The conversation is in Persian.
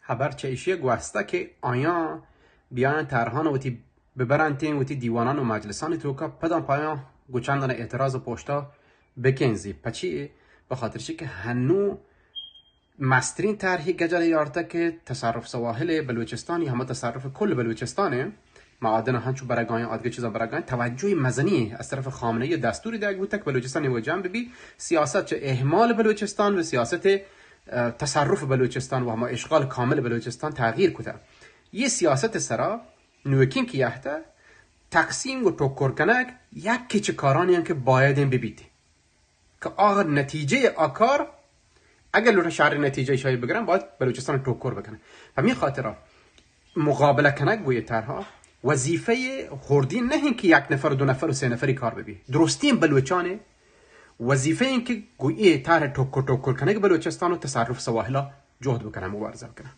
خبر چیشی گوسته که آیا بیان طرحان وتی ببرن تین وتی دیوانان و مجلسان تو که پدام پایا گوچندان اعتراض و پشتا بکنزی پچی به خاطرشی که هنو مسترین طرحی گجر یارته که تصرف سواحل بلوچستانی همه تصرف کل بلوچستانه معادن هنچو برگاین آدگه چیزا برگاین توجه مزنی از طرف خامنه دستوری دیگه بود تک بلوچستانی و جنب ببی سیاست چه اهمال بلوچستان و سیاست تصرف بلوچستان و همه اشغال کامل بلوچستان تغییر کده یه سیاست سرا نوکین که یحته تقسیم و توکر کنک یک کچه کارانی هم که باید این ببیده که آخر نتیجه آکار اگر لونا شهر نتیجه شایی بگرن باید بلوچستان توکر بکنه همین خاطره مقابله کنک بوی ترها وظیفه خوردین نه این که یک نفر و دو نفر و سه نفری کار ببی درستی بلوچانه وظیفه این که گویی طرح توکر کنه که بلوچستان و تصرف سواحلا جهد بکنه مبارزه بکنه